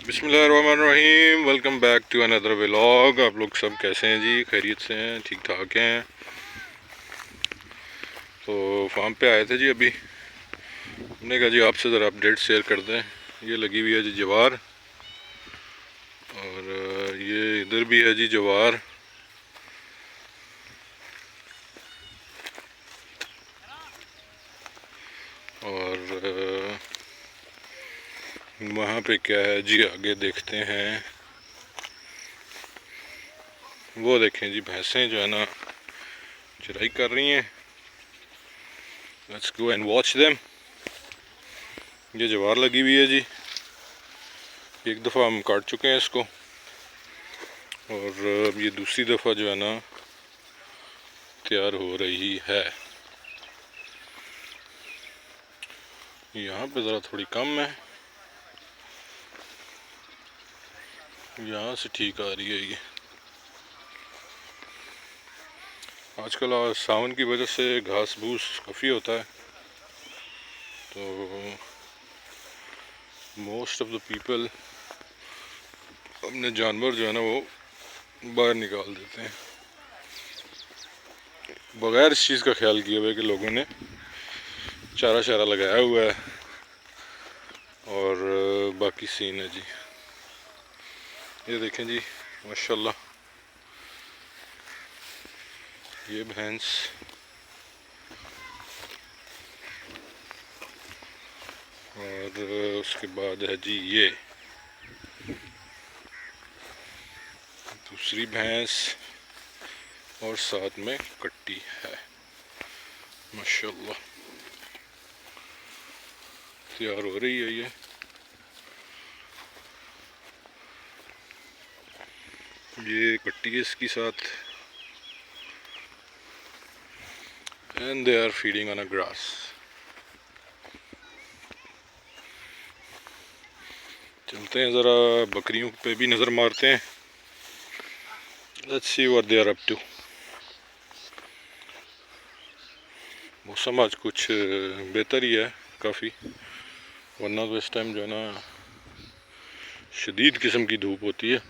बिस्मिल्लाहिर्रहमानिर्रहीम। Welcome back to another vlog. आप लोग सब कैसे हैं जी? खैरियत से हैं? ठीक ठाक हैं? तो फार्म पे आए थे जी अभी। हमने कहा जी आपसे ज़रा अपडेट शेयर कर दें। ये लगी हुई है जी जवार, और ये इधर भी है जी जवार। और वहाँ पे क्या है जी, आगे देखते हैं। वो देखें जी, भैंसें जो है ना चराई कर रही हैं। Let's go and watch them. ये जवार लगी हुई है जी। एक दफ़ा हम काट चुके हैं इसको, और ये दूसरी दफ़ा जो है ना तैयार हो रही है। यहाँ पे ज़रा थोड़ी कम है, यहाँ से ठीक आ रही है ये। आजकल सावन की वजह से घास भूस काफ़ी होता है, तो मोस्ट ऑफ द पीपल अपने जानवर जो है ना वो बाहर निकाल देते हैं, बगैर इस चीज़ का ख्याल किए हुए कि लोगों ने चारा शारा लगाया हुआ है। और बाकी सीन है जी, ये देखें जी माशाल्लाह। ये भैंस, और उसके बाद है जी ये दूसरी भैंस, और साथ में कट्टी है। माशाल्लाह तैयार हो रही है ये कट्टी है इसके साथ। And they are feeding on a grass. चलते हैं ज़रा बकरियों पे भी नज़र मारते हैं। Let's see what they are up to. मौसम आज कुछ बेहतर ही है काफ़ी, वरना तो इस टाइम जो है ना शदीद किस्म की धूप होती है।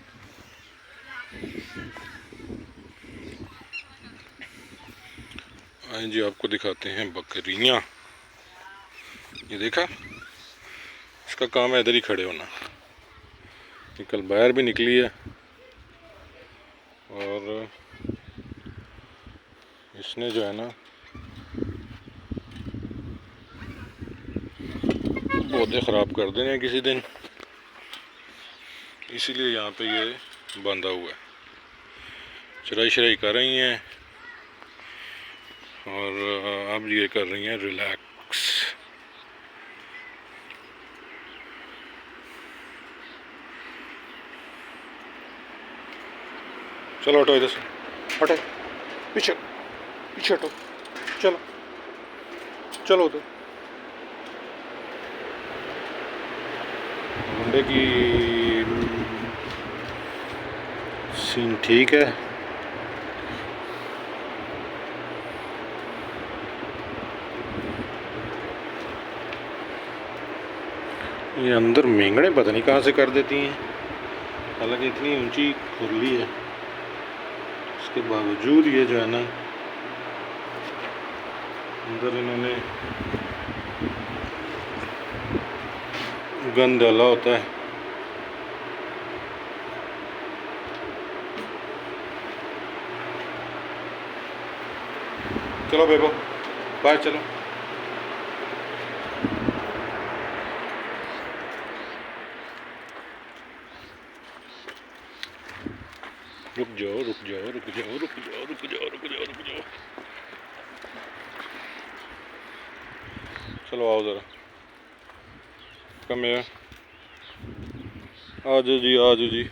आए जी आपको दिखाते हैं बकरियाँ। ये देखा, इसका काम है इधर ही खड़े होना। ये कल बाहर भी निकली है, और इसने जो है ना पौधे ख़राब कर देने हैं किसी दिन, इसीलिए यहाँ पे ये बांधा हुआ है। चराई शराई कर रही हैं, और अब ये कर रही हैं रिलैक्स। चलो हटो इधर से, हटे पीछे पीछे हटो। चलो चलो उधर। मुंडे की सीन ठीक है। ये अंदर मेंगड़े पता नहीं कहाँ से कर देती हैं, हालांकि इतनी ऊंची खुरली है, उसके बावजूद ये जो है ना अंदर इन्होंने गंद डाला होता है। चलो बेबो बाय, चलो। रुक जाओ रुक जाओ रुक जाओ रुक जाओ रुक जाओ रुक जाओ रुक जाओ। चलो आओ ज़रा, कम है। आ जाओ जी, आ जाओ जी।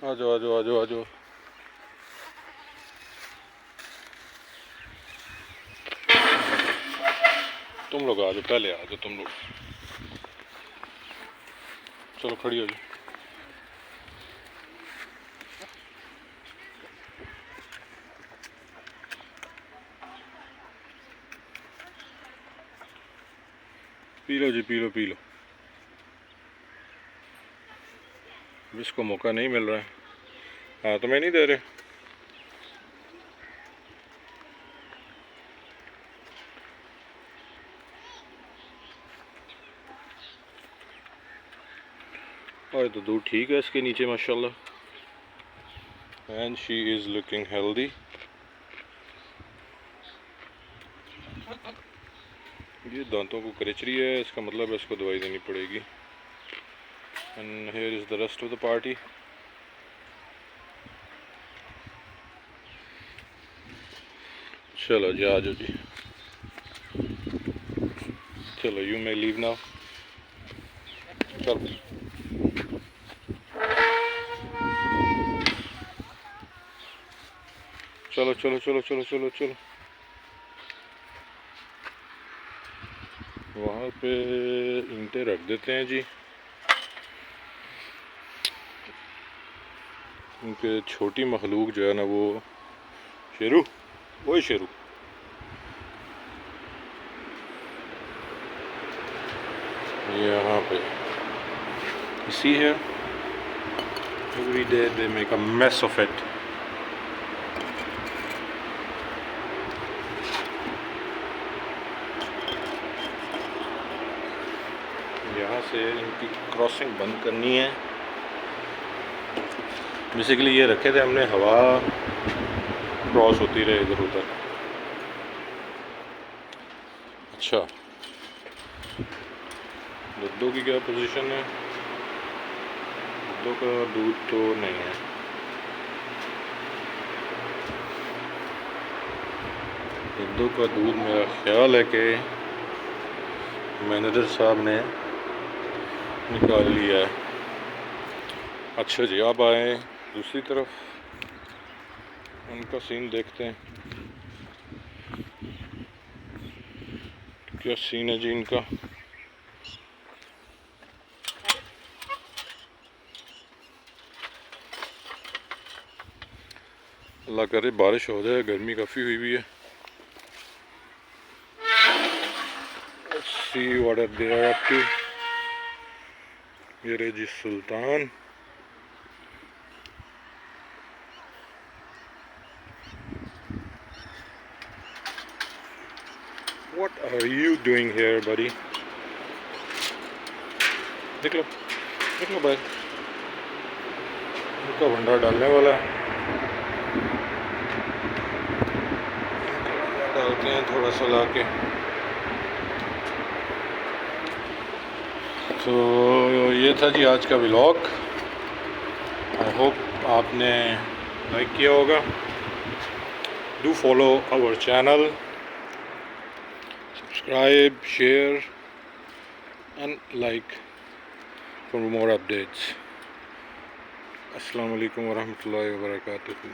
आ जाओ आ जाओ आ जाओ आ जाओ। तुम लोग आ जाओ, पहले आ जाओ तुम लोग। चलो खड़ी हो जाओ। पी लो जी, पी लो पी लो। इसको मौका नहीं मिल रहा है, हाँ तो मैं नहीं दे रहे। और तो दूध ठीक है इसके नीचे माशाल्लाह। And she is looking healthy. ये दांतों को करेच रही है, इसका मतलब है इसको दवाई देनी पड़ेगी। And here is the rest of the party. चलो जी, आ जाओ जी, चलो यू मे लीव नाउ। चलो चलो चलो चलो चलो चलो चलो। वहाँ पे ईंटें रख देते हैं जी, क्योंकि छोटी मखलूक जो है ना वो, शेरू, वही शेरू, यहाँ पे इसी है। Every day they make a mess of it. यहाँ से इनकी क्रॉसिंग बंद करनी है। बेसिकली ये रखे थे हमने, हवा क्रॉस होती रहे इधर उधर। अच्छा, दुद्धों की क्या पोजीशन है? दुद्धों का दूध तो नहीं है। दुद्धों का दूध मेरा ख्याल है कि मैनेजर साहब ने निकाल लिया है। अच्छा जी, अब आए दूसरी तरफ, उनका सीन देखते हैं क्या सीन है जी इनका। अल्लाह करे बारिश हो जाए, गर्मी काफ़ी हुई हुई है। Let's see what are they up to। ये रहे जी सुल्तान। What are you doing here, buddy? निकलो निकलो भाई, इनका भंडार डालने वाला है। डालते हैं थोड़ा सा ला के। तो ये था जी आज का व्लॉग। आई होप आपने लाइक किया होगा। Do follow our channel, subscribe, share and like for more updates. अस्सलाम वालेकुम वरहमतुल्लाहि वबरकातुहू।